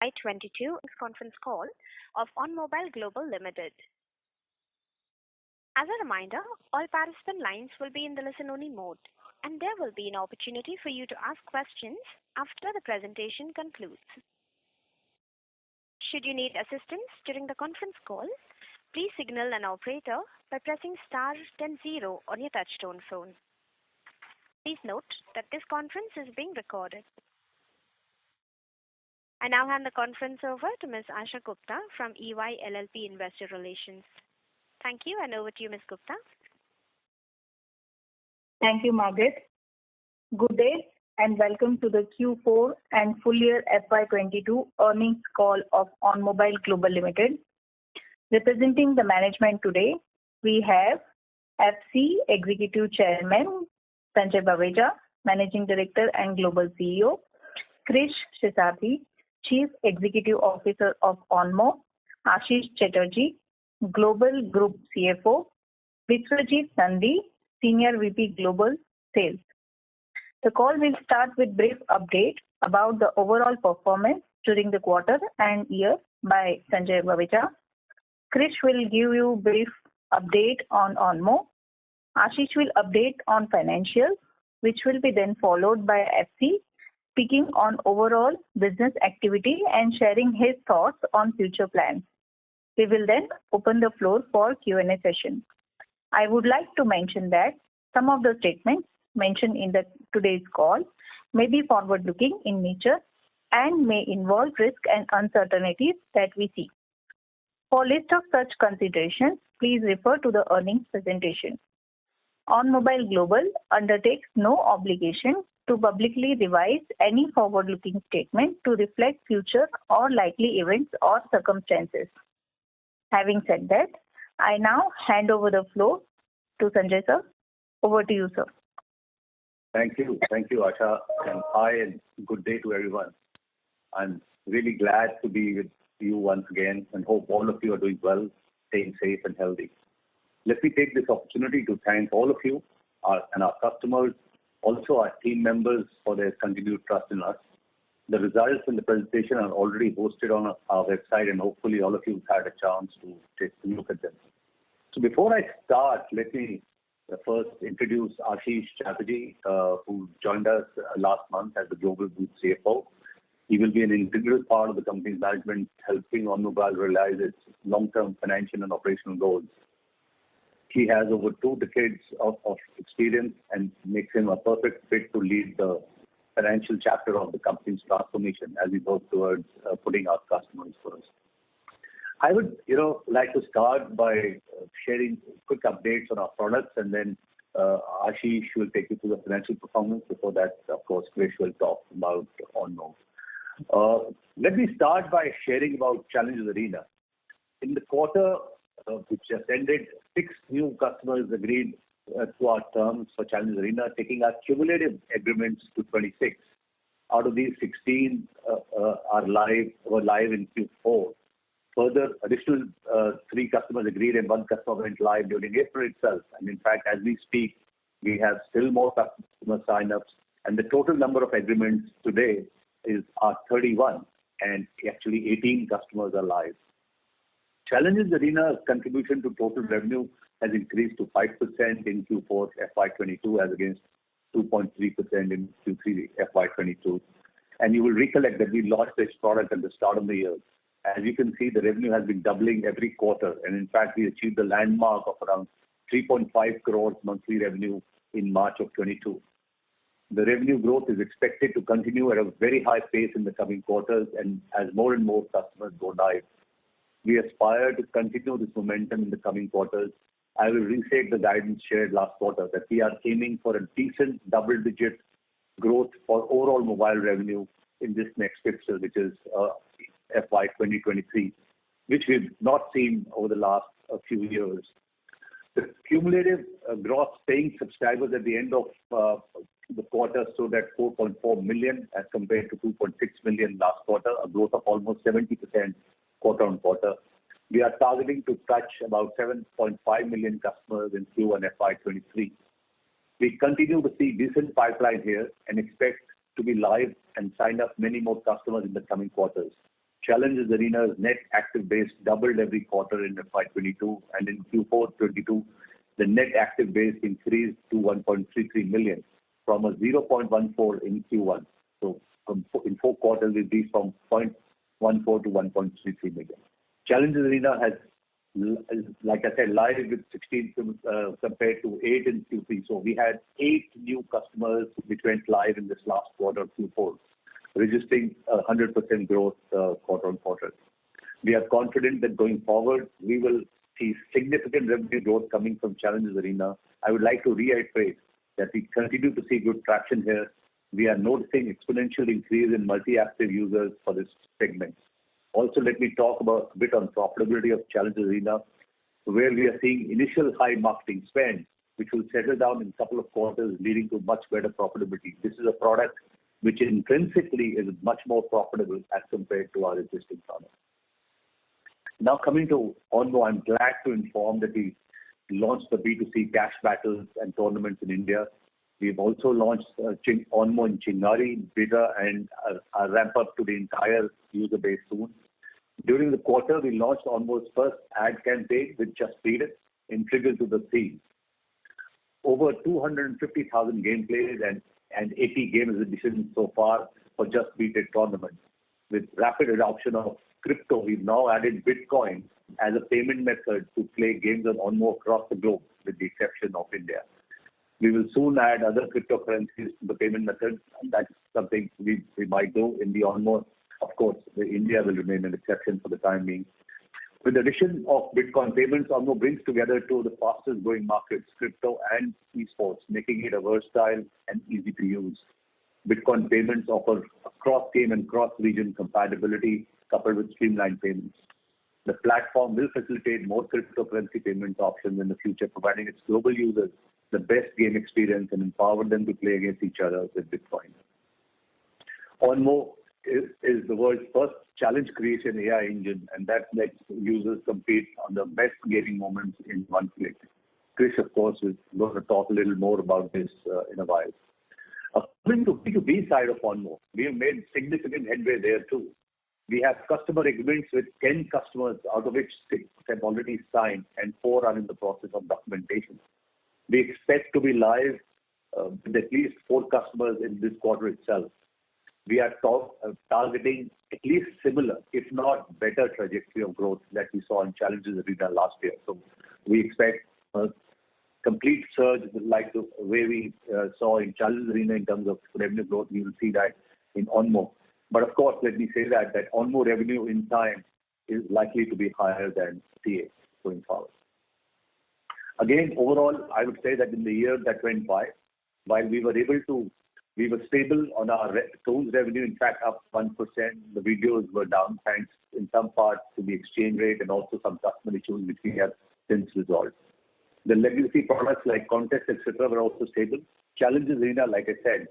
FY22 conference call of Onmobile Global Limited. As a reminder, all participant lines will be in the listen-only mode, and there will be an opportunity for you to ask questions after the presentation concludes. Should you need assistance during the conference call, please signal an operator by pressing star then 0 on your touchtone phone. Please note that this conference is being recorded. I now hand the conference over to Ms. Asha Gupta from EY LLP Investor Relations. Thank you, and over to you, Ms. Gupta. Thank you, Margaret. Good day and welcome to the Q4 and full year FY22 earnings call of Onmobile Global Limited. Representing the management today, we have FC Executive Chairman Sanjay Baweja, Managing Director and Global CEO, Krish Seshadri, Chief Executive Officer of Onmo, Ashish Chatterjee, Global Group CFO, Vishwajit Nandi, Senior VP Global Sales. The call will start with brief update about the overall performance during the quarter and year by Sanjay Baweja. Krish will give you brief update on Onmo. Ashish will update on financials, which will be then followed by FC speaking on overall business activity and sharing his thoughts on future plans. We will then open the floor for Q&A session. I would like to mention that some of the statements mentioned in today's call may be forward-looking in nature and may involve risk and uncertainties that we see. For a list of such considerations, please refer to the earnings presentation. Onmobile Global undertakes no obligation to publicly revise any forward-looking statement to reflect future or likely events or circumstances. Having said that, I now hand over the floor to Sanjay sir. Over to you, sir. Thank you, Asha, and hi and good day to everyone. I'm really glad to be with you once again and hope all of you are doing well, staying safe and healthy. Let me take this opportunity to thank all of you and our customers, also our team members for their continued trust in us. The results and the presentation are already posted on our website and hopefully all of you have had a chance to take a look at them. So before I start, let me first introduce Ashish Chatterjee, who joined us last month as the Global Group CFO. He will be an integral part of the company's management, helping Onmobile realize its long-term financial and operational goals. He has over 2 decades of experience and makes him a perfect fit to lead the financial chapter of the company's transformation as we work towards putting our customers first. I would, like to start by sharing quick updates on our products, and then Ashish will take you through the financial performance. Before that, of course, Krish will talk about Onmo. Let me start by sharing about Challenges Arena. In the quarter which just ended, 6 new customers agreed to our terms for Challenges Arena, taking our cumulative agreements to 26. Out of these, 16 were live in Q4. Further, additional 3 customers agreed and 1 customer went live during April itself. And in fact, as we speak, we have still more customer sign-ups, and the total number of agreements today are 31, and actually 18 customers are live. Challenges Arena's contribution to total revenue has increased to 5% in Q4 FY22 as against 2.3% in Q3 FY22. And you will recollect that we launched this product at the start of the year. As you can see, the revenue has been doubling every quarter, and in fact, we achieved the landmark of around 3.5 crores monthly revenue in March of 22. The revenue growth is expected to continue at a very high pace in the coming quarters, and as more and more customers go live. We aspire to continue this momentum in the coming quarters. I will restate the guidance shared last quarter that we are aiming for a decent double-digit growth for overall mobile revenue in this next fiscal, which is FY 2023, which we've not seen over the last few years. The cumulative gross paying subscribers at the end of the quarter stood at 4.4 million as compared to 2.6 million last quarter, a growth of almost 70% quarter on quarter. We are targeting to touch about 7.5 million customers in Q1 FY23. We continue to see decent pipeline here and expect to be live and sign up many more customers in the coming quarters. Challenges Arena's net active base doubled every quarter in FY22, and in Q4FY22, the net active base increased to 1.33 million from a 0.14 in Q1. So in 4 quarters, it reached from 0.14 to 1.33 million. Challenges Arena has, like I said, live with 16 compared to 8 in Q3. So we had 8 new customers which went live in this last quarter, Q4, registering 100% growth quarter on quarter. We are confident that going forward, we will see significant revenue growth coming from Challenges Arena. I would like to reiterate that we continue to see good traction here. We are noticing exponential increase in multi-active users for this segment. Also, let me talk about a bit on profitability of Challenges Arena, where we are seeing initial high marketing spend, which will settle down in a couple of quarters, leading to much better profitability. This is a product which intrinsically is much more profitable as compared to our existing product. Now coming to Onmo, I'm glad to inform that we launched the B2C cash battles and tournaments in India. We've also launched Onmo in Chingari, beta, and ramp up to the entire user base soon. During the quarter, we launched Onmo's first ad campaign with Just Beat It, integral to the theme. Over 250,000 gameplays and 80 game exhibitions so far for Just Beat It tournament. With rapid adoption of crypto, we've now added Bitcoin as a payment method to play games on Onmo across the globe, with the exception of India. We will soon add other cryptocurrencies to the payment method, and that's something we might do in the Onmo. Of course, India will remain an exception for the time being. With the addition of Bitcoin payments, Onmo brings together two of the fastest growing markets, crypto and esports, making it a versatile and easy to use. Bitcoin payments offer cross-game and cross-region compatibility coupled with streamlined payments. The platform will facilitate more cryptocurrency payment options in the future, providing its global users the best game experience and empower them to play against each other with Bitcoin. Onmo is the world's first challenge creation AI engine, and that lets users compete on the best gaming moments in one click. Chris, of course, is going to talk a little more about this in a while. Coming to B2B side of Onmo, we have made significant headway there too. We have customer agreements with 10 customers, out of which 6 have already signed and 4 are in the process of documentation. We expect to be live with at least 4 customers in this quarter itself. We are targeting at least similar, if not better, trajectory of growth that we saw in Challenges Arena last year. So we expect a complete surge like the way we saw in Challenges Arena in terms of revenue growth. We will see that in Onmo. But of course, let me say that Onmo revenue in time is likely to be higher than CA going forward. Again, overall, I would say that in the year that went by, while we were stable on our tools revenue, in fact, up 1%. The videos were down thanks in some part to the exchange rate and also some customer issues which we have since resolved. The legacy products like contests, etc., were also stable. Challenges Arena, like I said,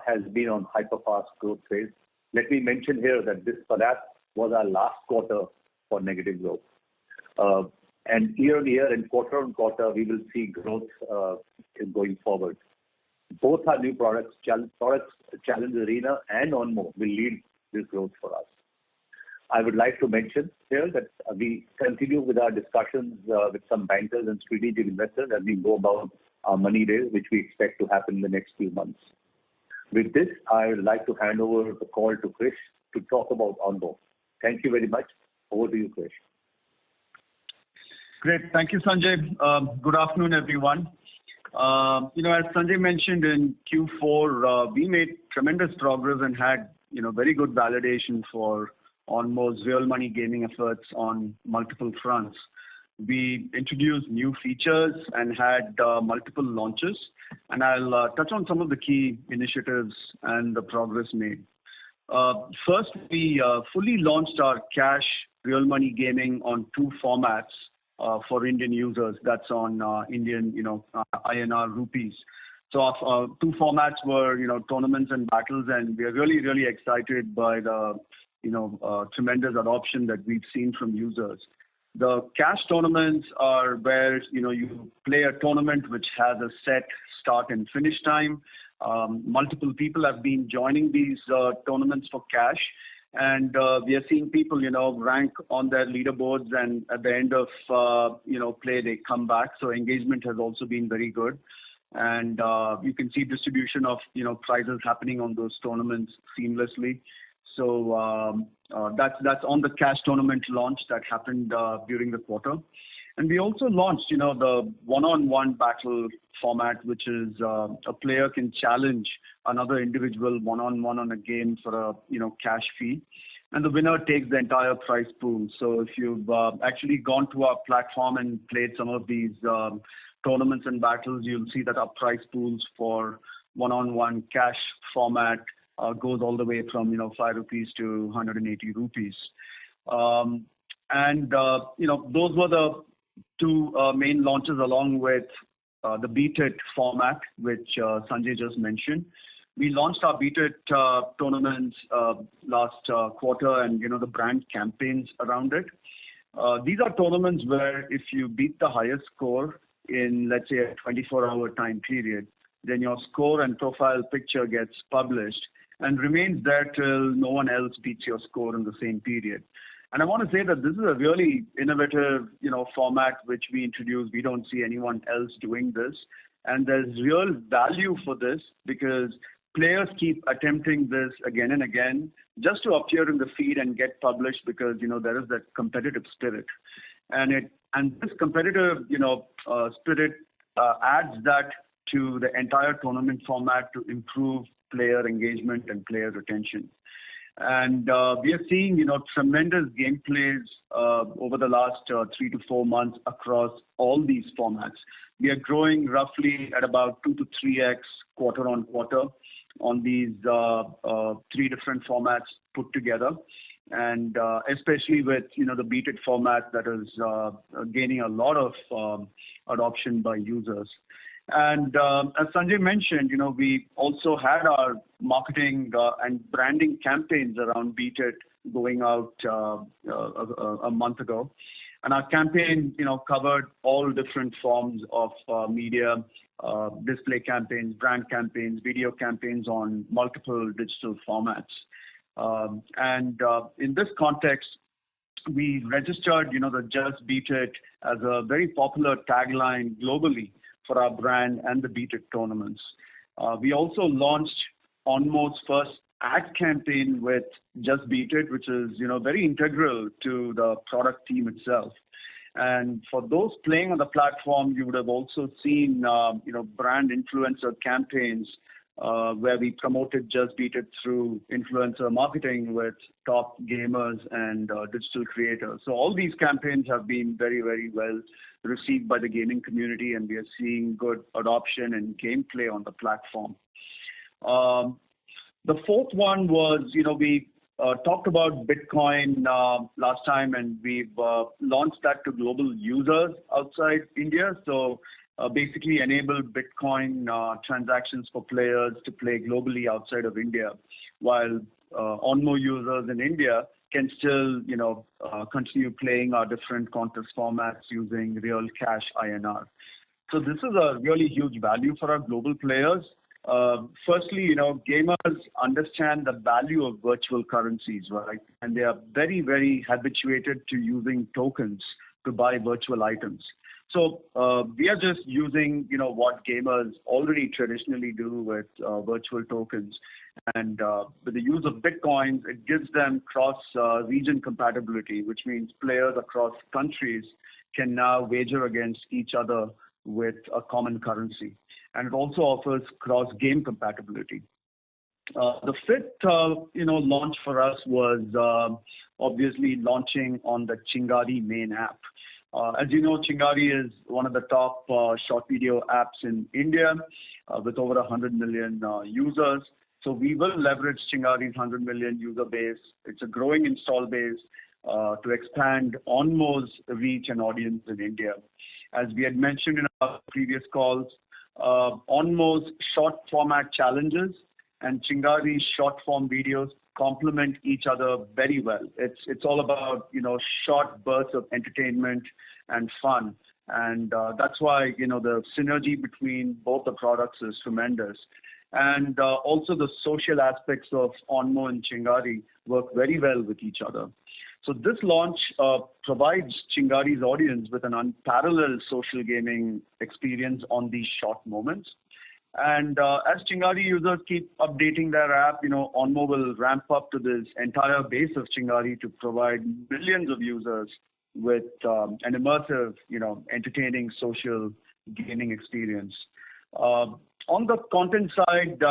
has been on hyper-fast growth phase. Let me mention here that this perhaps was our last quarter for negative growth. And year on year and quarter on quarter, we will see growth going forward. Both our new products, Challenges Arena and Onmo, will lead this growth for us. I would like to mention here that we continue with our discussions with some bankers and strategic investors as we go about our money days, which we expect to happen in the next few months. With this, I would like to hand over the call to Krish to talk about Onmo. Thank you very much. Over to you, Krish. Great. Thank you, Sanjay. Good afternoon, everyone. As Sanjay mentioned in Q4, we made tremendous progress and had, very good validation for Onmo's real money gaming efforts on multiple fronts. We introduced new features and had multiple launches, and I'll touch on some of the key initiatives and the progress made. First, we fully launched our cash real money gaming on 2 formats for Indian users. That's on Indian, INR rupees. So our 2 formats were, tournaments and battles, and we are really, really excited by the, tremendous adoption that we've seen from users. The cash tournaments are where, you play a tournament which has a set start and finish time. Multiple people have been joining these tournaments for cash, And we are seeing people, rank on their leaderboards, and at the end of, play, they come back. So engagement has also been very good. And you can see distribution of, prizes happening on those tournaments seamlessly. So that's on the cash tournament launch that happened during the quarter. And we also launched, the one-on-one battle format, which is a player can challenge another individual one-on-one on a game for a, cash fee. And the winner takes the entire prize pool. So if you've actually gone to our platform and played some of these tournaments and battles, you'll see that our prize pools for one-on-one cash format goes all the way from, 5 rupees to 180 rupees. Those were the two main launches, along with the Beat It format, which Sanjay just mentioned. We launched our Beat It tournaments last quarter, and the brand campaigns around it. These are tournaments where if you beat the highest score in, let's say, a 24-hour time period, then your score and profile picture gets published and remains there till no one else beats your score in the same period. And I want to say that this is a really innovative, format which we introduced. We don't see anyone else doing this. And there's real value for this because players keep attempting this again and again just to appear in the feed and get published because, there is that competitive spirit. And this competitive, spirit adds that to the entire tournament format to improve player engagement and player retention. And we are seeing, tremendous gameplays over the last 3 to 4 months across all these formats. We are growing roughly at about 2 to 3x quarter on quarter on these 3 different formats put together. And especially with, the Beat It format that is gaining a lot of adoption by users. And as Sanjay mentioned, we also had our marketing and branding campaigns around Beat It going out a month ago. And our campaign, covered all different forms of media, display campaigns, brand campaigns, video campaigns on multiple digital formats. In this context, we registered, the Just Beat It as a very popular tagline globally for our brand and the Beat It tournaments. We also launched Onmo's first ad campaign with Just Beat It, which is, very integral to the product team itself. And for those playing on the platform, you would have also seen, brand influencer campaigns where we promoted Just Beat It through influencer marketing with top gamers and digital creators. So all these campaigns have been very, very well received by the gaming community, and we are seeing good adoption and gameplay on the platform. The fourth one was, we talked about Bitcoin last time, and we've launched that to global users outside India. So basically enable Bitcoin transactions for players to play globally outside of India, while Onmo users in India can still, continue playing our different contest formats using real cash INR. So this is a really huge value for our global players. Firstly, gamers understand the value of virtual currencies, right? And they are very, very habituated to using tokens to buy virtual items. So we are just using, what gamers already traditionally do with virtual tokens. And with the use of Bitcoins, it gives them cross-region compatibility, which means players across countries can now wager against each other with a common currency. And it also offers cross-game compatibility. The fifth, launch for us was obviously launching on the Chingari main app. As you know, Chingari is one of the top short video apps in India with over 100 million users. So we will leverage Chingari's 100 million user base. It's a growing install base to expand Onmo's reach and audience in India. As we had mentioned in our previous calls, Onmo's short format challenges and Chingari's short form videos complement each other very well. It's all about, short bursts of entertainment and fun. And that's why, the synergy between both the products is tremendous. and also the social aspects of Onmo and Chingari work very well with each other. So this launch provides Chingari's audience with an unparalleled social gaming experience on these short moments. And as Chingari users keep updating their app, Onmo will ramp up to this entire base of Chingari to provide millions of users with an immersive, entertaining social gaming experience. On the content side,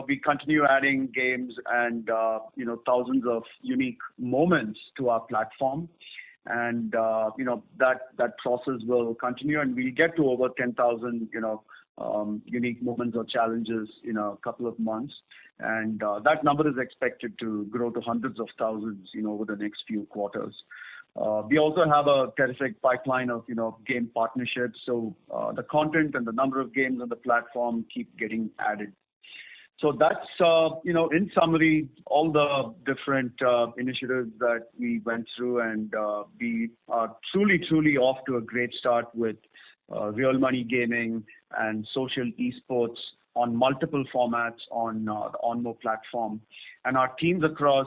we continue adding games and, thousands of unique moments to our platform. And, that process will continue, and we'll get to over 10,000, unique moments or challenges in a couple of months. And that number is expected to grow to hundreds of thousands, over the next few quarters. We also have a terrific pipeline of, game partnerships. So the content and the number of games on the platform keep getting added. So that's, in summary, all the different initiatives that we went through, and we are truly off to a great start with real money gaming and social esports on multiple formats on the Onmo platform. And our teams across,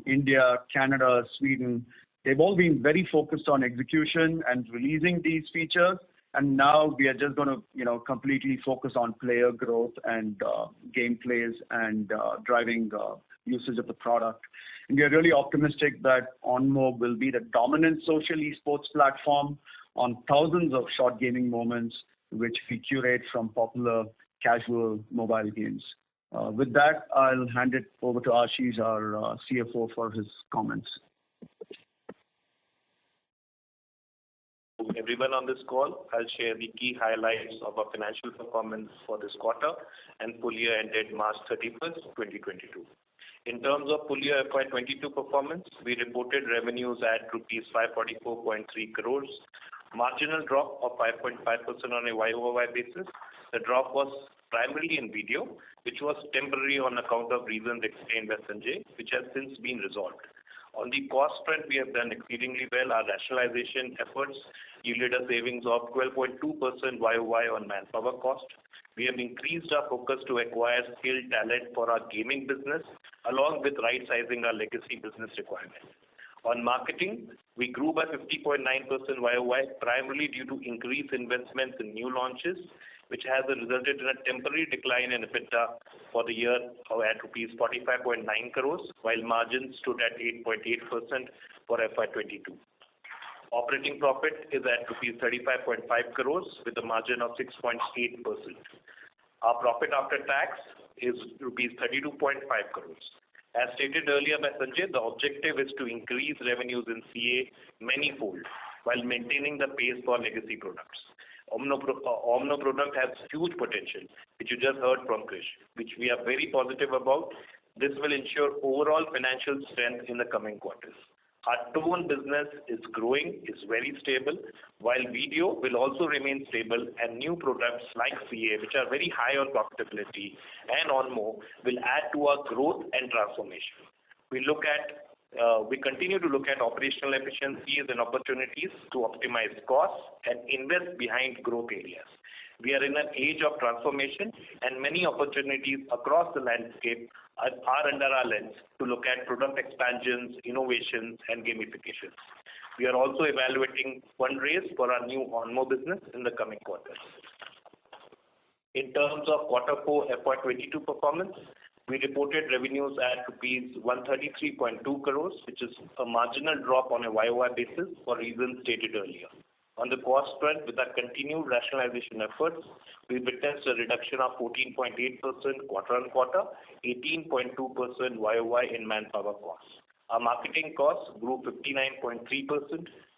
India, Canada, Sweden, they've all been very focused on execution and releasing these features. And now we are just going to, completely focus on player growth and gameplays and driving usage of the product. And we are really optimistic that Onmo will be the dominant social esports platform on thousands of short gaming moments, which we curate from popular casual mobile games. With that, I'll hand it over to Ashish, our CFO, for his comments. Everyone on this call, I'll share the key highlights of our financial performance for this quarter and full year ended March 31st, 2022. In terms of full year FY22 performance, we reported revenues at rupees 544.3 crores, marginal drop of 5.5% on a YOY basis. The drop was primarily in video, which was temporary on account of reasons explained by Sanjay, which has since been resolved. On the cost front, we have done exceedingly well. Our rationalization efforts yielded a savings of 12.2% YOY on manpower cost. We have increased our focus to acquire skilled talent for our gaming business, along with right-sizing our legacy business requirements. On marketing, we grew by 50.9% YOY, primarily due to increased investments in new launches, which has resulted in a temporary decline in EBITDA for the year at rupees 45.9 crores, while margins stood at 8.8% for FY22. Operating profit is at rupees 35.5 crores with a margin of 6.8%. Our profit after tax is rupees 32.5 crores. As stated earlier by Sanjay, the objective is to increase revenues in CA manyfold while maintaining the pace for legacy products. Onmo product has huge potential, which you just heard from Krish, which we are very positive about. This will ensure overall financial strength in the coming quarters. Our tone business is growing, is very stable, while video will also remain stable, and new products like CA, which are very high on profitability, and Onmo will add to our growth and transformation. We continue to look at operational efficiencies and opportunities to optimize costs and invest behind growth areas. We are in an age of transformation, and many opportunities across the landscape are under our lens to look at product expansions, innovations, and gamifications. We are also evaluating fundraise for our new Onmo business in the coming quarters. In terms of Q4 FY22 performance, we reported revenues at rupees 133.2 crores, which is a marginal drop on a YOY basis for reasons stated earlier. On the cost front, with our continued rationalization efforts, we witnessed a reduction of 14.8% quarter-on-quarter, 18.2% YOY in manpower costs. Our marketing costs grew 59.3%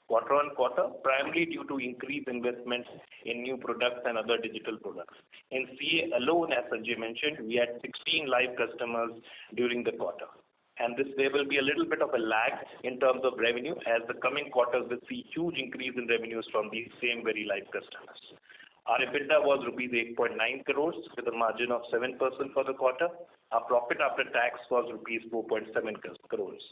quarter-on-quarter, primarily due to increased investments in new products and other digital products. In CA alone, as Sanjay mentioned, we had 16 live customers during the quarter. And there will be a little bit of a lag in terms of revenue, as the coming quarters will see huge increase in revenues from these same very live customers. Our EBITDA was rupees 8.9 crores with a margin of 7% for the quarter. Our profit after tax was rupees 4.7 crores.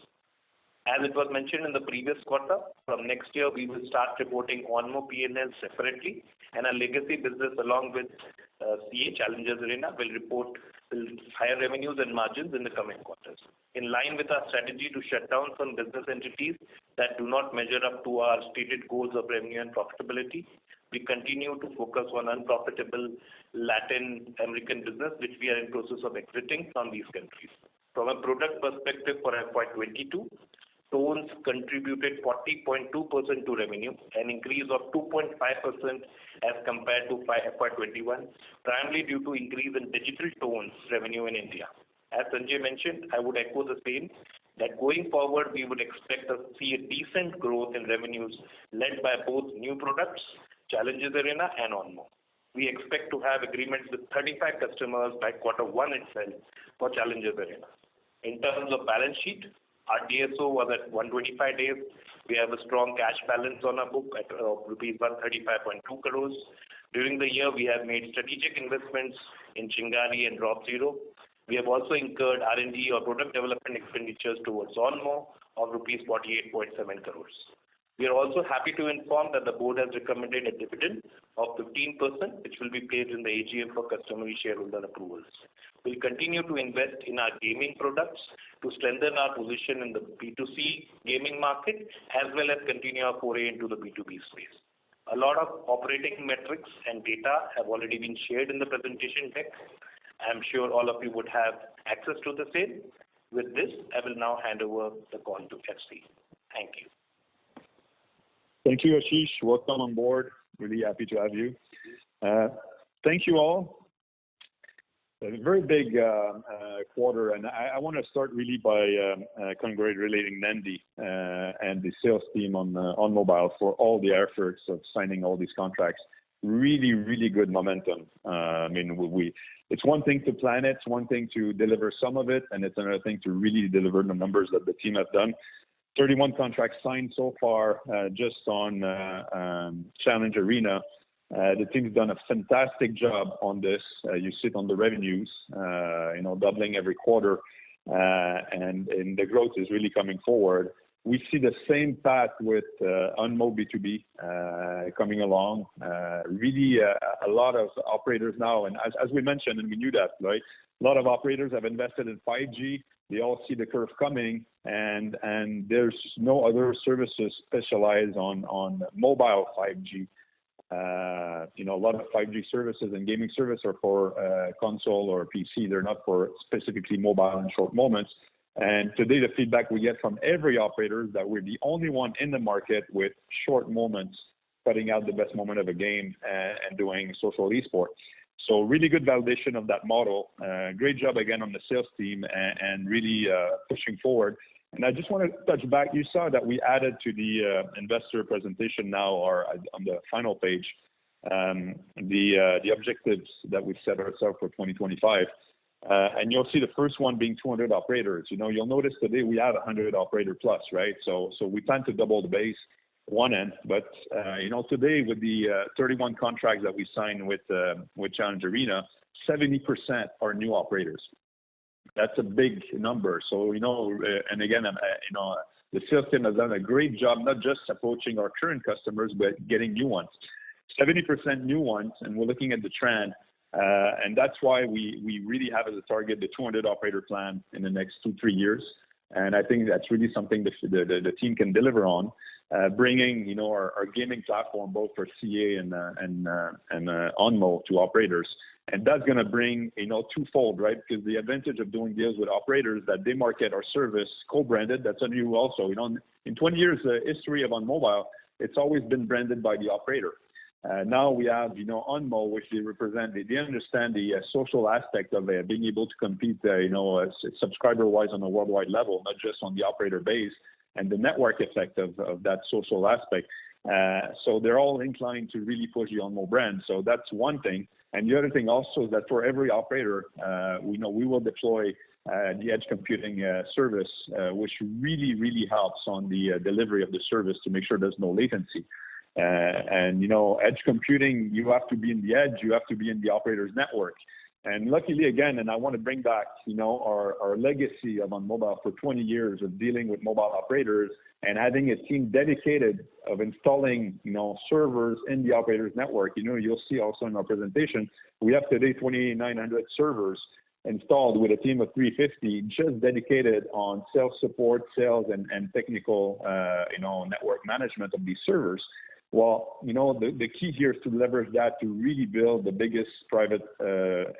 As it was mentioned in the previous quarter, from next year we will start reporting Onmo P&L separately, and our legacy business along with CA Challengers Arena will report build higher revenues and margins in the coming quarters. In line with our strategy to shut down some business entities that do not measure up to our stated goals of revenue and profitability, we continue to focus on unprofitable Latin American business, which we are in process of exiting from these countries. From a product perspective for FY22, tones contributed 40.2% to revenue, an increase of 2.5% as compared to FY21, primarily due to increase in digital tones revenue in India. As Sanjay mentioned, I would echo the same, that going forward, we would expect to see a decent growth in revenues led by both new products, Challengers Arena and Onmobile. We expect to have agreements with 35 customers by Q1 itself for Challengers Arena. In terms of balance sheet, our DSO was at 125 days. We have a strong cash balance on our book at rupees 135.2 crores. During the year, we have made strategic investments in Chingari and Drop Zero. We have also incurred R&D or product development expenditures towards Onmo of rupees 48.7 crores. We are also happy to inform that the board has recommended a dividend of 15%, which will be paid in the AGM for customary shareholder approvals. We'll continue to invest in our gaming products to strengthen our position in the B2C gaming market, as well as continue our foray into the B2B space. A lot of operating metrics and data have already been shared in the presentation deck. I'm sure all of you would have access to the same. With this, I will now hand over the call to FC. Thank you. Thank you, Ashish. Welcome on board. Really happy to have you. Thank you all. A very big quarter, and I want to start really by congratulating Nandi and the sales team on Onmobile for all the efforts of signing all these contracts. Really, really good momentum. I mean, it's one thing to plan it, it's one thing to deliver some of it, and it's another thing to really deliver the numbers that the team have done. 31 contracts signed so far, just on Challenge Arena. The team's done a fantastic job on this. You see it on the revenues, doubling every quarter, and the growth is really coming forward. We see the same path with Unmobile B2B coming along. Really a lot of operators now, and as we mentioned, and we knew that, right? A lot of operators have invested in 5G. They all see the curve coming, and there's no other services specialized on mobile 5G. A lot of 5G services and gaming service are for console or PC. They're not for specifically mobile and short moments. And today, the feedback we get from every operator is that we're the only one in the market with short moments, cutting out the best moment of a game and doing social esports. So really good validation of that model. Great job again on the sales team and really pushing forward. And I just want to touch back. You saw that we added to the investor presentation now, or on the final page, the objectives that we set ourselves for 2025. And you'll see the first one being 200 operators. You'll notice today we have 100 operator plus, right? So we plan to double the base one end, but today with the 31 contracts that we signed with Challenge Arena, 70% are new operators. That's a big number. So and again, the sales team has done a great job, not just approaching our current customers, but getting new ones. 70% new ones, and we're looking at the trend, and that's why we really have as a target the 200 operator plan in the next 2-3 years. And I think that's really something that the team can deliver on, bringing our gaming platform both for CA and Onmo to operators. And that's going to bring twofold, right? Because the advantage of doing deals with operators that they market our service co-branded, that's a new also. In 20 years history of Onmobile, it's always been branded by the operator. Now we have Onmo, which they represent. They understand the social aspect of being able to compete, subscriber-wise on a worldwide level, not just on the operator base, and the network effect of that social aspect. So they're all inclined to really push the Onmo brand. So that's one thing. And the other thing also is that for every operator, we will deploy the edge computing service, which really, really helps on the delivery of the service to make sure there's no latency. And edge computing, you have to be in the edge, you have to be in the operator's network. And luckily, again, and I want to bring back, our legacy of Onmobile for 20 years of dealing with mobile operators and having a team dedicated of installing, servers in the operator's network. You'll see also in our presentation, we have today 2,900 servers installed with a team of 350 just dedicated on sales support, sales, and technical, network management of these servers. Well, the key here is to leverage that to really build the biggest private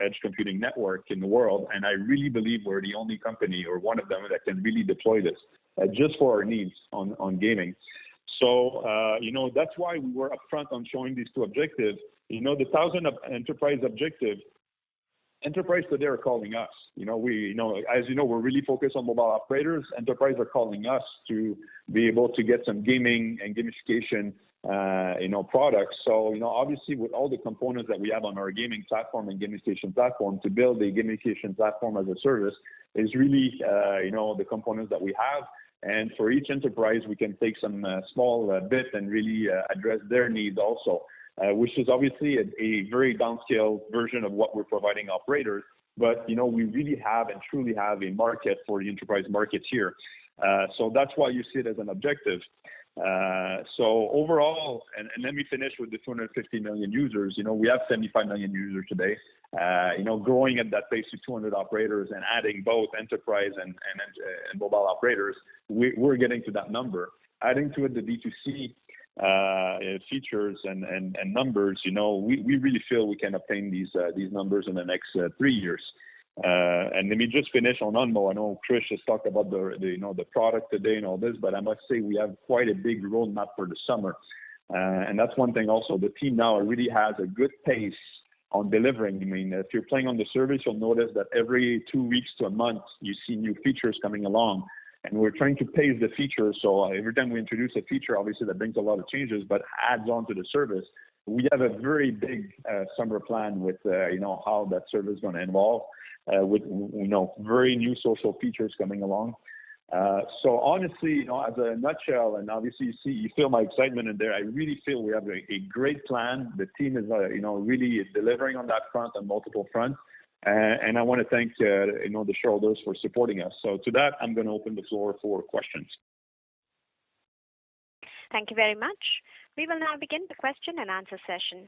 edge computing network in the world. And I really believe we're the only company or one of them that can really deploy this just for our needs on gaming. So, that's why we were upfront on showing these two objectives. The 1,000 enterprise objective, enterprise today are calling us. As you know, we're really focused on mobile operators. Enterprise are calling us to be able to get some gaming and gamification, products. So, obviously with all the components that we have on our gaming platform and gamification platform, to build a gamification platform as a service is really, the components that we have. And for each enterprise, we can take some small bit and really address their needs also, which is obviously a very downscale version of what we're providing operators. But, we really have and truly have a market for the enterprise markets here. So that's why you see it as an objective. So overall, and let me finish with the 250 million users. We have 75 million users today. Growing at that pace to 200 operators and adding both enterprise and mobile operators, we're getting to that number. Adding to it the D2C features and numbers, we really feel we can obtain these numbers in the next 3 years. And let me just finish on Unmo. I know Krish has talked about the product today and all this, but I must say we have quite a big roadmap for the summer. And that's one thing also. The team now really has a good pace on delivering. I mean, if you're playing on the service, you'll notice that every 2 weeks to a month, you see new features coming along. And we're trying to pace the features. So every time we introduce a feature, obviously that brings a lot of changes, but adds on to the service. We have a very big summer plan with, how that service is going to evolve with, very new social features coming along. So honestly, as a nutshell, and obviously you feel my excitement in there, I really feel we have a great plan. The team is, really delivering on that front on multiple fronts. And I want to thank, the shareholders for supporting us. So to that, I'm going to open the floor for questions. Thank you very much. We will now begin the question and answer session.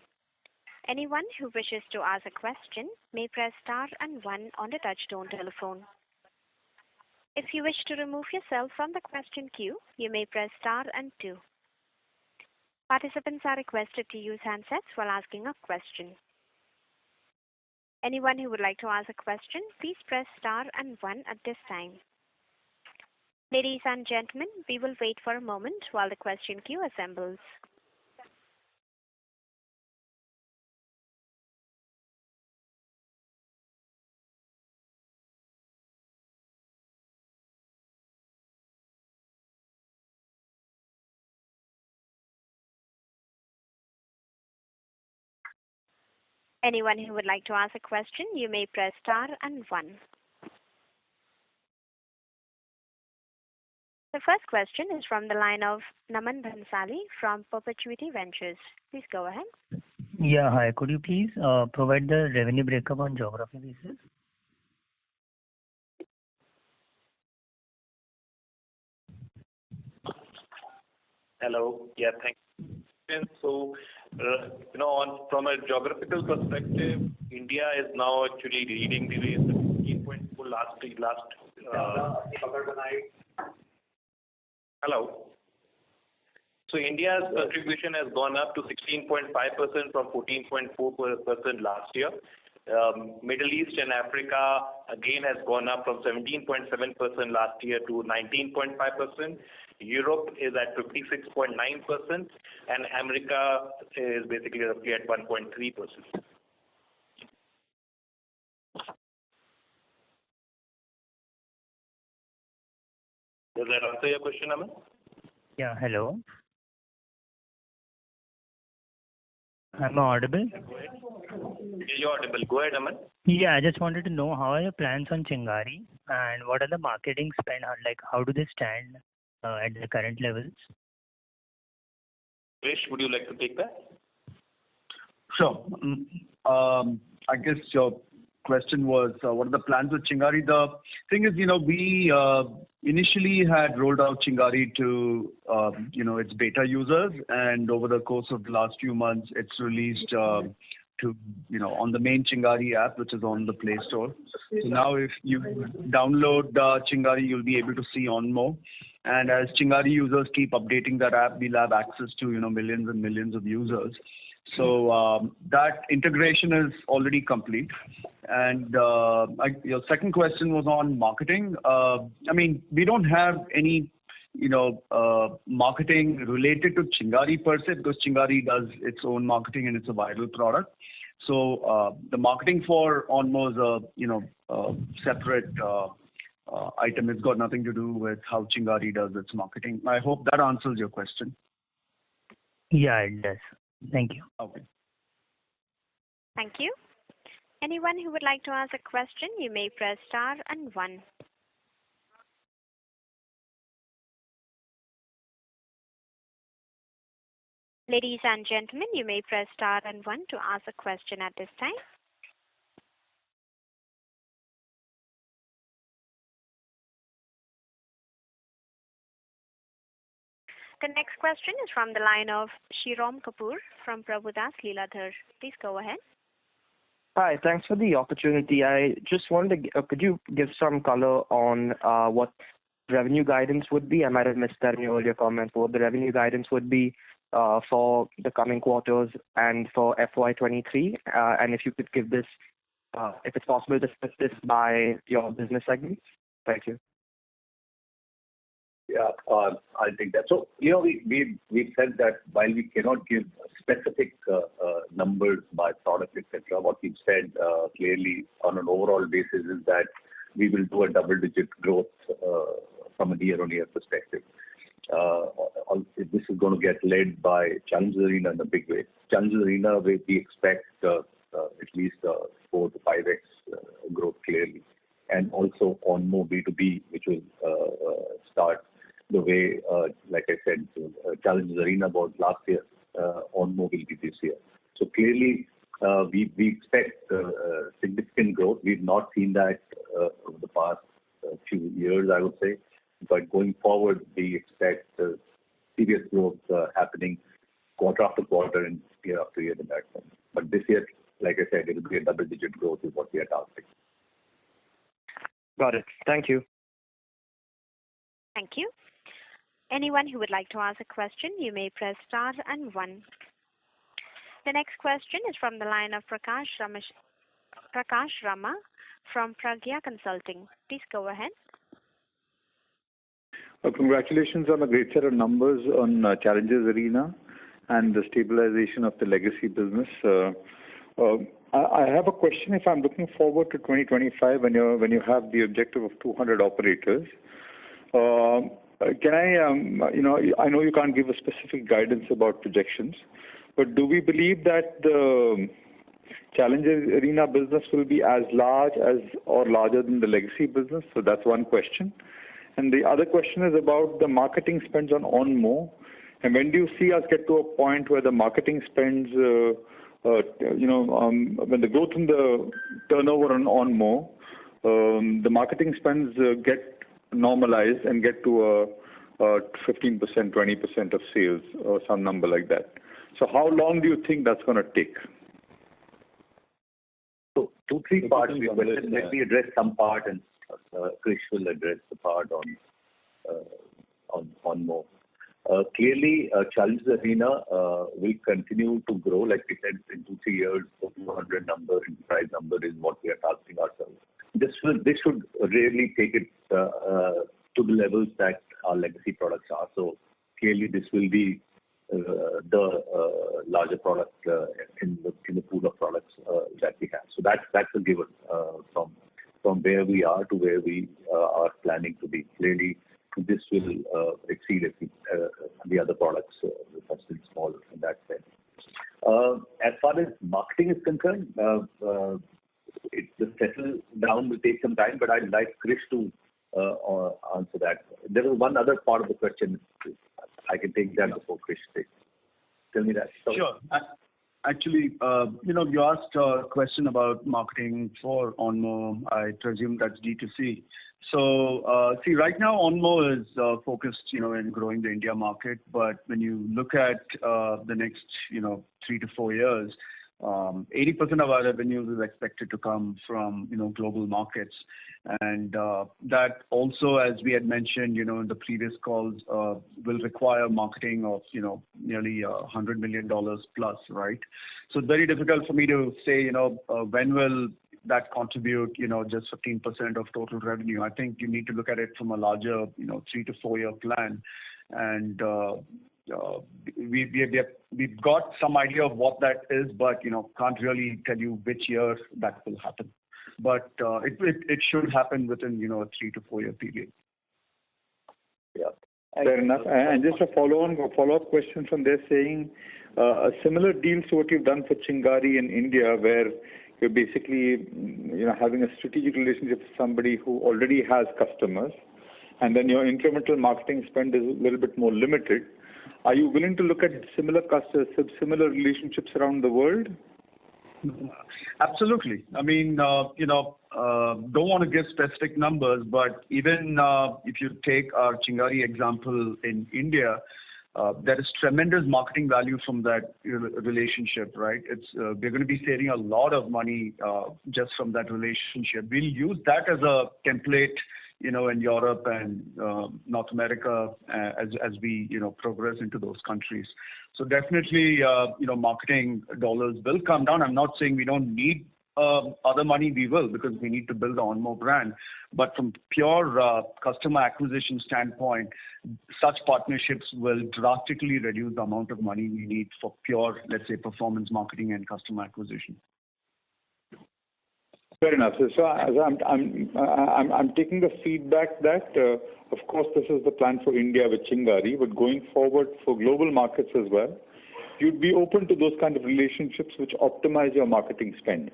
Anyone who wishes to ask a question may press star and 1 on the touchtone telephone. If you wish to remove yourself from the question queue, you may press star and 2. Participants are requested to use handsets while asking a question. Anyone who would like to ask a question, please press star and 1 at this time. Ladies and gentlemen, we will wait for a moment while the question queue assembles. Anyone who would like to ask a question, you may press star and 1. The first question is from the line of Naman Bhansali from Perpetuity Ventures. Please go ahead. Yeah, hi. Could you please provide the revenue breakup on geography basis? Hello. Yeah, thanks. So, from a geographical perspective, India is now actually leading the race at 15.4 Hello. So India's contribution has gone up to 16.5% from 14.4% last year. Middle East and Africa again has gone up from 17.7% last year to 19.5%. Europe is at 56.9%, and America is basically roughly at 1.3%. Does that answer your question, Aman? Yeah, hello. Am I audible? Go ahead. You're audible. Go ahead, Aman. Yeah, I just wanted to know how are your plans on Chingari and what are the marketing spend? How do they stand at the current levels? Krish, would you like to take that? Sure. I guess your question was, what are the plans with Chingari? The thing is, we initially had rolled out Chingari to, its beta users, and over the course of the last few months, it's released to, on the main Chingari app, which is on the Play Store. So now if you download Chingari, you'll be able to see Onmo. And as Chingari users keep updating that app, we'll have access to, millions and millions of users. So that integration is already complete. And your second question was on marketing. We don't have any, marketing related to Chingari per se, because Chingari does its own marketing and it's a viral product. So the marketing for Onmo is a separate item. It's got nothing to do with how Chingari does its marketing. I hope that answers your question. Yeah, it does. Thank you. Okay. Thank you. Anyone who would like to ask a question, you may press star and 1. Ladies and gentlemen, you may press star and 1 to ask a question at this time. The next question is from the line of Shirom Kapoor from Prabhudas Lilladher. Please go ahead. Hi, thanks for the opportunity. I just wanted to, could you give some color on what revenue guidance would be? I might have missed that in your earlier comments. What the revenue guidance would be for the coming quarters and for FY23, and if you could give this, if it's possible to split this by your business segments. Thank you. Yeah, I'll take that. So, we've said that while we cannot give specific numbers by product, etc., what we've said clearly on an overall basis is that we will do a double-digit growth from a year-on-year perspective. This is going to get led by Challenger Arena in a big way. Challenger Arena, we expect at least 4 to 5x growth clearly. And also Onmo B2B, which will start the way, like I said, Challenger Arena about last year, Onmo will be this year. So clearly, we expect significant growth. We've not seen that over the past few years, I would say. But going forward, we expect serious growth happening quarter after quarter and year after year in that sense. But this year, like I said, it will be a double-digit growth is what we are targeting. Got it. Thank you. Thank you. Anyone who would like to ask a question, you may press star and 1. The next question is from the line of Prakash Rama from Pragya Consulting. Please go ahead. Congratulations on a great set of numbers on Challengers Arena and the stabilization of the legacy business. I have a question. If I'm looking forward to 2025, when you have the objective of 200 operators, can I know you can't give a specific guidance about projections, but do we believe that the Challengers Arena business will be as large as or larger than the legacy business? So that's one question. And the other question is about the marketing spends on Onmo. And when do you see us get to a point where the marketing spends, when the growth in the turnover on Onmo, the marketing spends get normalized and get to 15%, 20% of sales or some number like that. So how long do you think that's going to take? So 2-3 parts. Let me address some part, and Krish will address the part on Onmo. Clearly, Challenger Arena will continue to grow. Like we said, in 2-3 years, the 200 number, enterprise number is what we are targeting ourselves. This should really take it to the levels that our legacy products are. So clearly, this will be the larger product in the pool of products that we have. So that's a given from where we are to where we are planning to be. Clearly, this will exceed the other products, which are still small in that sense. As far as marketing is concerned, the settle down will take some time, but I'd like Krish to answer that. There was one other part of the question. I can take that before Krish takes. Tell me that. Sorry. Sure. Actually, you asked a question about marketing for Onmo. I presume that's D2C. So, see, right now Onmo is focused, in growing the India market. But when you look at the next, 3 to 4 years, 80% of our revenues is expected to come from, global markets. And that also, as we had mentioned, in the previous calls, will require marketing of, nearly $100 million plus, right? So it's very difficult for me to say, when will that contribute, just 15% of total revenue. I think you need to look at it from a larger, 3 to 4 year plan. And we've got some idea of what that is, but can't really tell you which year that will happen. But it should happen within a 3 to 4 year period. Yeah, fair enough. And just a follow-up question from there, saying a similar deal to what you've done for Chingari in India, where you're basically having a strategic relationship with somebody who already has customers, and then your incremental marketing spend is a little bit more limited. Are you willing to look at similar relationships around the world? Absolutely. I mean, don't want to give specific numbers, but even if you take our Chingari example in India, there is tremendous marketing value from that relationship, right? We're going to be saving a lot of money just from that relationship. We'll use that as a template, in Europe and North America as we, progress into those countries. So definitely, marketing dollars will come down. I'm not saying we don't need other money. We will, because we need to build the Onmo brand. But from pure customer acquisition standpoint, such partnerships will drastically reduce the amount of money we need for pure, let's say, performance marketing and customer acquisition. Fair enough. So as I'm taking the feedback that, of course, this is the plan for India with Chingari, but going forward for global markets as well, you'd be open to those kind of relationships which optimize your marketing spend.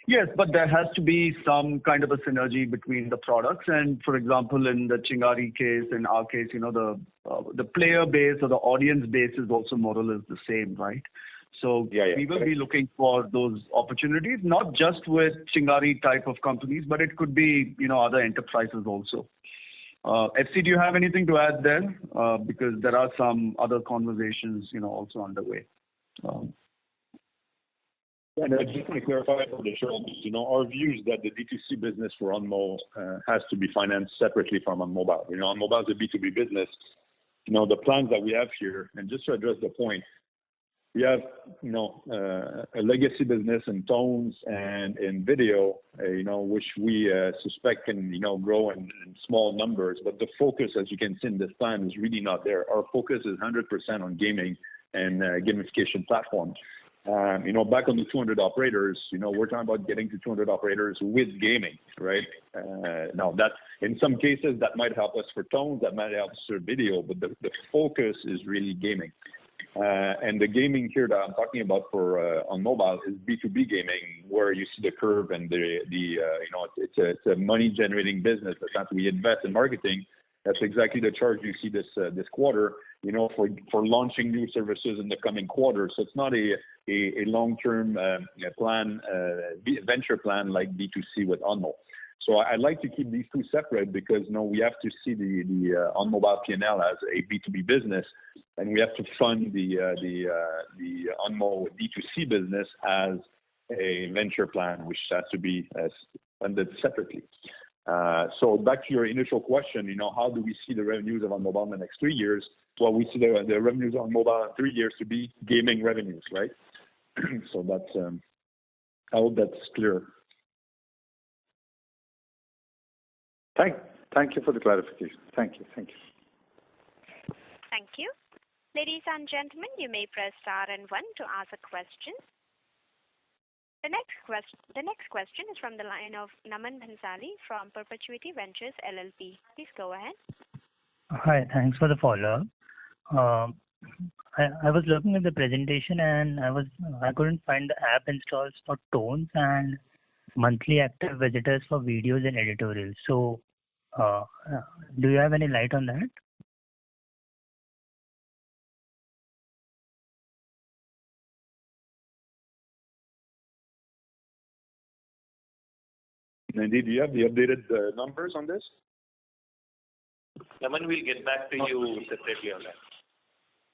Yes, but there has to be some kind of a synergy between the products. And for example, in the Chingari case, in our case, the player base or the audience base is also more or less the same, right? So we will be looking for those opportunities, not just with Chingari type of companies, but it could be, other enterprises also. FC, do you have anything to add there? Because there are some other conversations, also underway. And I just want to clarify for the shareholders, our view is that the D2C business for Onmo has to be financed separately from Onmobile. Onmobile is a B2B business. The plans that we have here, and just to address the point, we have, a legacy business in tones and in video, which we suspect can, grow in small numbers. But the focus, as you can see in this plan, is really not there. Our focus is 100% on gaming and gamification platforms. Back on the 200 operators, we're talking about getting to 200 operators with gaming, right? Now, that in some cases that might help us for tones, that might help us for video, but the focus is really gaming. And the gaming here that I'm talking about for Onmobile is B2B gaming, where you see the curve and it's a money generating business. That's not we invest in marketing. That's exactly the charge you see this quarter, for launching new services in the coming quarter. So it's not a long-term plan, venture plan like B2C with Onmo. So I'd like to keep these two separate because we have to see the Onmobile P&L as a B2B business, and we have to fund the Onmo D2C business as a venture plan, which has to be funded separately. So back to your initial question, how do we see the revenues of Onmobile in the next 3 years? Well, we see the revenues on Onmobile in 3 years to be gaming revenues, right? So that's I hope that's clear. Thank you for the clarification. Thank you. Thank you. Ladies and gentlemen, you may press star and 1 to ask a question. The next question is from the line of Naman Bhansali from Perpetuity Ventures LLP. Please go ahead. Hi, thanks for the follow-up. I was looking at the presentation and I couldn't find the app installs for tones and monthly active visitors for videos and editorials. So, do you have any light on that? Nandi, do you have the updated numbers on this? Naman, we'll get back to you separately on that.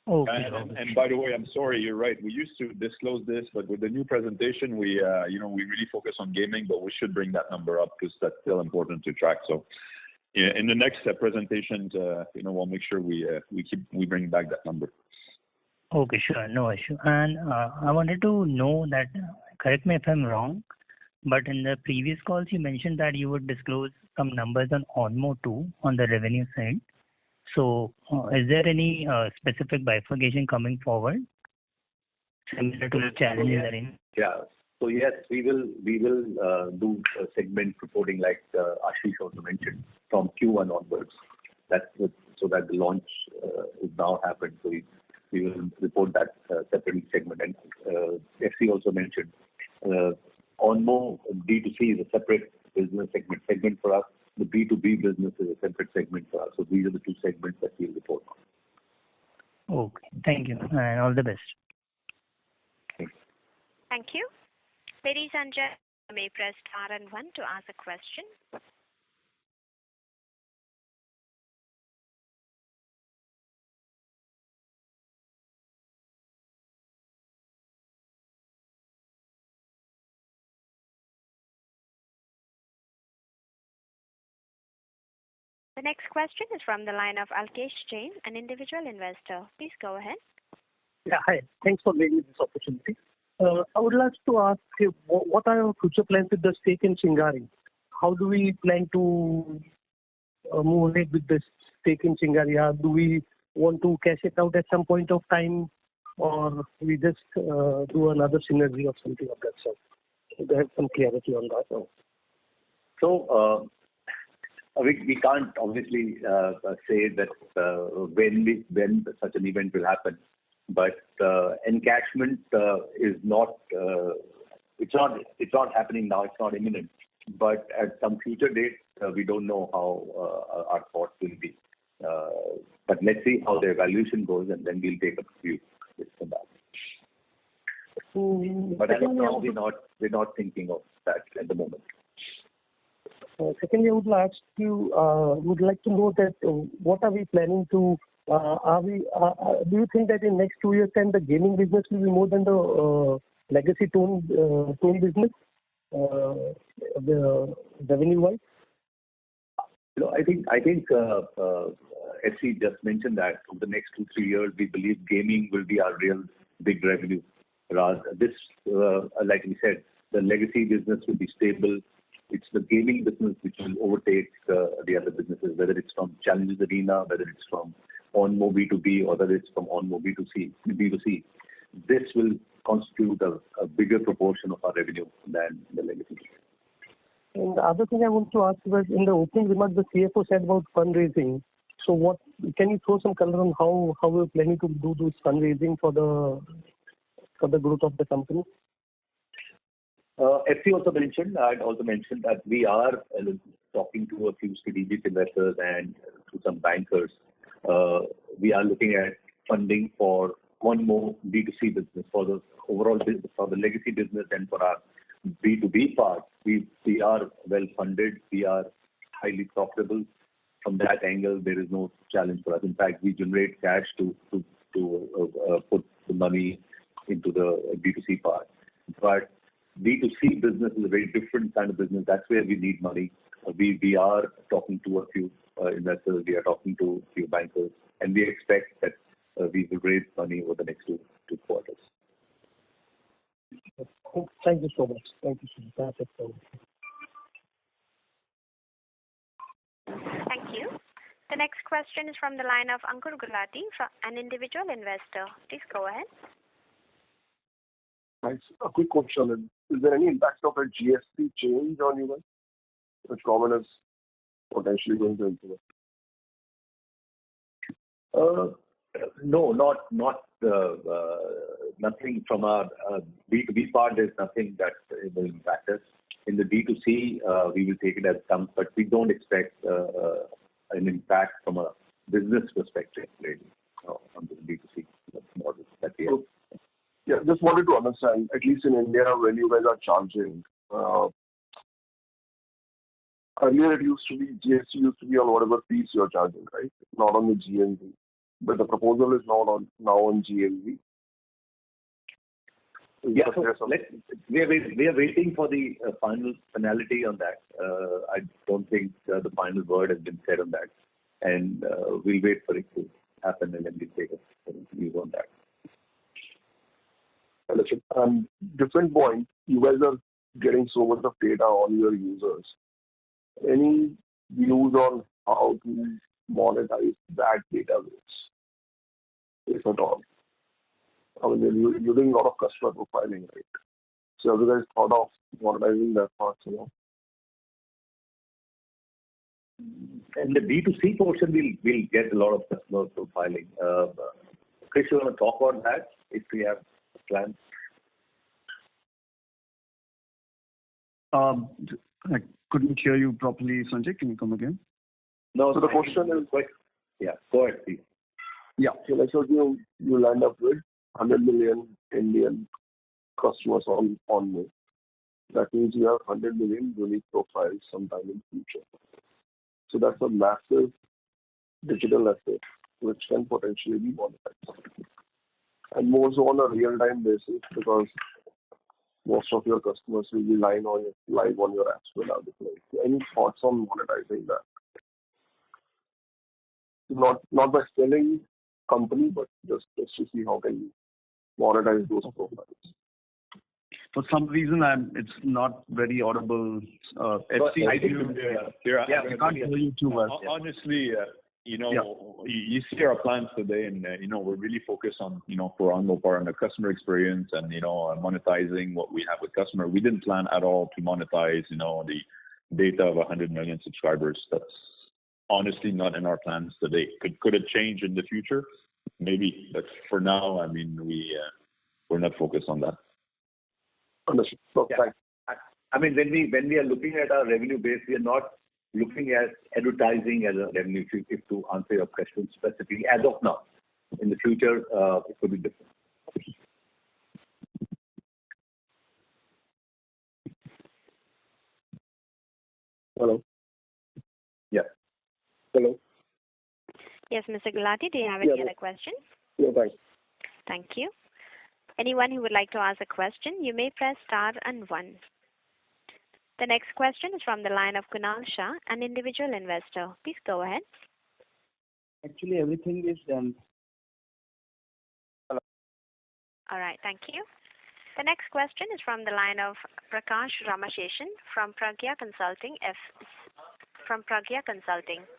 Okay. And by the way, I'm sorry, you're right. We used to disclose this, but with the new presentation, we really focus on gaming, but we should bring that number up because that's still important to track. So, yeah, in the next presentations, we'll make sure we bring back that number. Okay, sure, no issue. And I wanted to know that, correct me if I'm wrong, but in the previous calls you mentioned that you would disclose some numbers on Onmo too on the revenue side. So, is there any specific bifurcation coming forward, similar to the challenges that in? Yeah. So yes, we will do segment reporting like Ashish also mentioned from Q1 onwards. So that the launch is now happened. So we will report that separately segment. And FC also mentioned Onmo D2C is a separate business segment for us. The B2B business is a separate segment for us. So these are the two segments that we'll report on. Okay, thank you, and all the best. Thank you. Ladies and gentlemen, you may press star and 1 to ask a question. The next question is from the line of Alkesh Jain, an individual investor. Please go ahead. Yeah, hi. Thanks for giving me this opportunity. I would like to ask you, what are your future plans with the stake in Chingari? How do we plan to move ahead with this stake in Chingari? Do we want to cash it out at some point of time, or we just do another synergy or something of that sort? So they have some clarity on that. So we can't obviously say that when such an event will happen, but encashment is not it's not happening now. It's not imminent, but at some future date we don't know how our thoughts will be. But let's see how the evaluation goes, and then we'll take a view on that. But as of now, we're not thinking of that at the moment. Secondly, I would like to know that what are we planning to? Do you think that in next 2 years' time the gaming business will be more than the legacy tone business, the revenue-wise? I think SC just mentioned that over the next 2-3 years, we believe gaming will be our real big revenue. This, like we said, the legacy business will be stable. It's the gaming business which will overtake the other businesses, whether it's from Challenges Arena, whether it's from Onmo B2B, or whether it's from Onmo B2C. This will constitute a bigger proportion of our revenue than the legacy. And the other thing I want to ask was, in the opening remarks, the CFO said about fundraising. So what can you throw some color on how we're planning to do this fundraising for the growth of the company? FC also mentioned, I'd also mentioned that we are talking to a few strategic investors and to some bankers. We are looking at funding for Onmo B2C business, for the overall business, for the legacy business, and for our B2B part. We are well funded. We are highly profitable. From that angle, there is no challenge for us. In fact, we generate cash to put the money into the B2C part. But B2C business is a very different kind of business. That's where we need money. We are talking to a few investors. We are talking to a few bankers, and we expect that we will raise money over the next two quarters. Thank you so much. Thank you so much. That's it for me. Thank you. The next question is from the line of Ankur Gulati, an individual investor. Please go ahead. Thanks. A quick question. Is there any impact of a GST change on you guys, which government is potentially going to implement? No, nothing from our B2B part. There's nothing that will impact us. In the D2C, we will take it as it comes, but we don't expect an impact from a business perspective, really, on the B2C model that we have. Yeah, just wanted to understand, at least in India, when you guys are charging, earlier it used to be, GST used to be on whatever piece you're charging, right? Not on the GMV. but the proposal is now on GMV. Yeah, so we are waiting for the final finality on that. I don't think the final word has been said on that, and we'll wait for it to happen and then we take a view on that. Different point. You guys are getting so much of data on your users. Any views on how to monetize that database, if at all? I mean, you're doing a lot of customer profiling, right? So have you guys thought of monetizing that part, And the B2C portion, we'll get a lot of customer profiling. Chris, you want to talk about that if we have plans? I couldn't hear you properly, Sanjay. Can you come again? No, so the question is... Yeah, go ahead, please. Yeah. So let's assume you land up with 100 million Indian customers on Onmobile. That means you have 100 million unique profiles sometime in the future. So that's a massive digital asset which can potentially be monetized. And more so on a real-time basis because most of your customers will be live on your apps without deploying. Any thoughts on monetizing that? Not by selling company, but just to see how can you monetize those profiles. For some reason, it's not very audible. FC, I think I can't hear you too well. Honestly, you see our plans today, and we're really focused on for Onmobile on the customer experience and monetizing what we have with customer. We didn't plan at all to monetize the data of 100 million subscribers. That's honestly not in our plans today. Could it change in the future? Maybe, but for now, I mean, we're not focused on that. Understood. So, thanks. I mean, when we are looking at our revenue base, we are not looking at advertising as a revenue. If to answer your question specifically, as of now, in the future, it could be different. Hello. Yeah. Hello. Yes, Mr. Gulati, do you have any other questions? Yeah, thanks. Thank you. Anyone who would like to ask a question, you may press star and 1. The next question is from the line of Kunal Shah, an individual investor. Please go ahead. Actually, everything is done. All right, thank you. The next question is from the line of Prakash Ramasheshan from Pragya Consulting.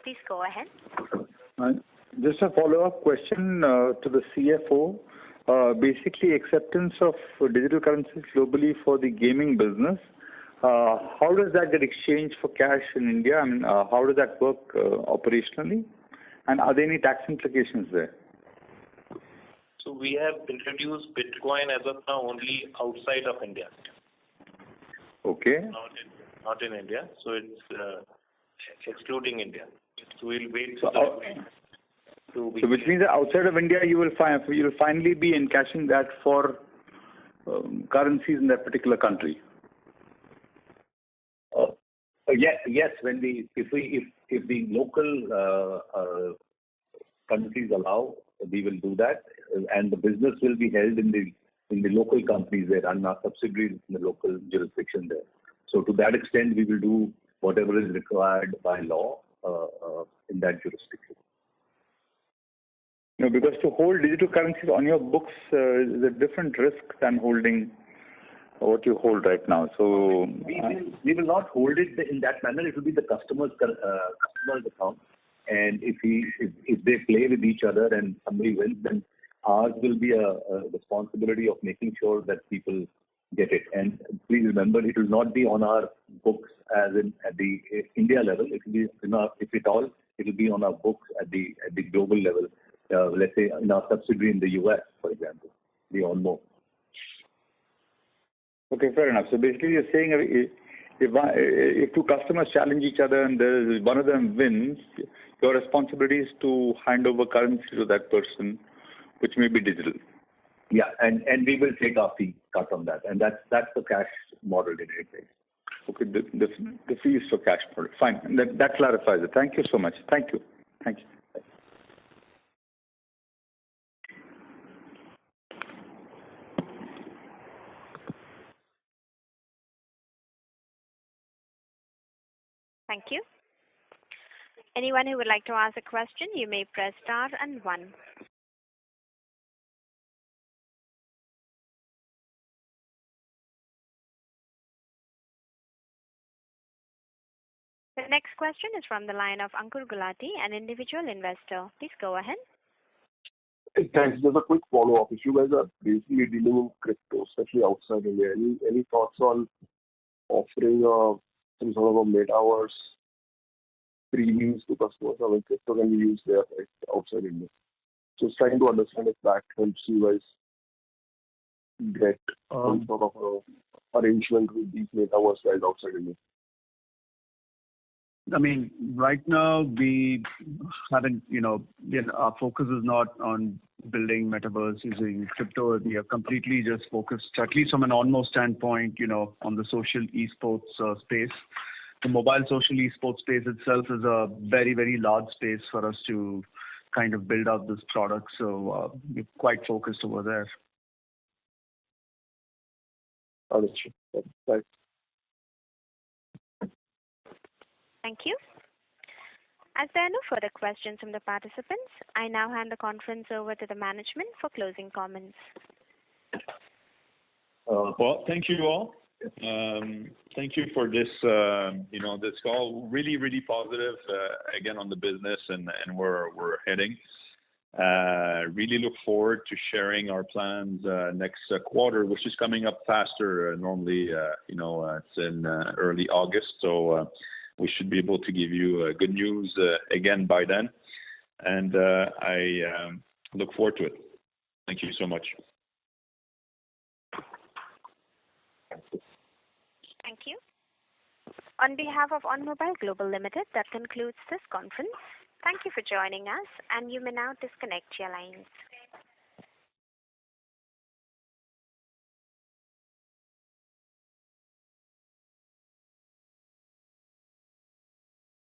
Please go ahead. Just a follow-up question to the CFO. Basically, acceptance of digital currencies globally for the gaming business. How does that get exchanged for cash in India? I mean, how does that work operationally? And are there any tax implications there? So we have introduced Bitcoin as of now only outside of India. Okay. Not in India. So it's excluding India. So we'll wait So which means that outside of India, you'll finally be encashing that for currencies in that particular country. Yes. If the local countries allow, we will do that, and the business will be held in the local companies there and our subsidiaries in the local jurisdiction there. So to that extent, we will do whatever is required by law in that jurisdiction. No, because to hold digital currencies on your books is a different risk than holding what you hold right now. So we will not hold it in that manner. It will be the customer's account, and if they play with each other and somebody wins, then ours will be a responsibility of making sure that people get it. And please remember, it will not be on our books as in at the India level. It will be if at all, it will be on our books at the global level. Let's say in our subsidiary in the US, for example, the Onmobile. Okay, fair enough. So basically, you're saying if two customers challenge each other and one of them wins, your responsibility is to hand over currency to that person, which may be digital. Yeah, and we will take our fee cut on that, and that's the cash model in any case. Okay, the fee is for cash model. Fine, that clarifies it. Thank you so much. Thank you. Thank you. Anyone who would like to ask a question, you may press star and 1. The next question is from the line of Ankur Gulati, an individual investor. Please go ahead. Thanks. Just a quick follow-up. If you guys are basically dealing in crypto, especially outside India, any thoughts on offering some sort of a metaverse previews to customers? I mean, crypto can be used there, right, outside India. Just trying to understand if that helps you guys get some sort of a arrangement with these metaverse guys outside India. I mean, right now we haven't, our focus is not on building metaverse using crypto. We are completely just focused, at least from an Onmo standpoint, on the social esports space. The mobile social esports space itself is a very, very large space for us to kind of build out this product. So we're quite focused over there. Understood. Thanks. Thank you. As there are no further questions from the participants, I now hand the conference over to the management for closing comments. Well, thank you all. Thank you for this, this call. Really, really positive, again, on the business and where we're heading. Really look forward to sharing our plans next quarter, which is coming up faster. Normally, it's in early August, so we should be able to give you good news again by then. And I look forward to it. Thank you so much. Thank you. On behalf of Onmobile Global Limited, that concludes this conference. Thank you for joining us, and you may now disconnect your lines.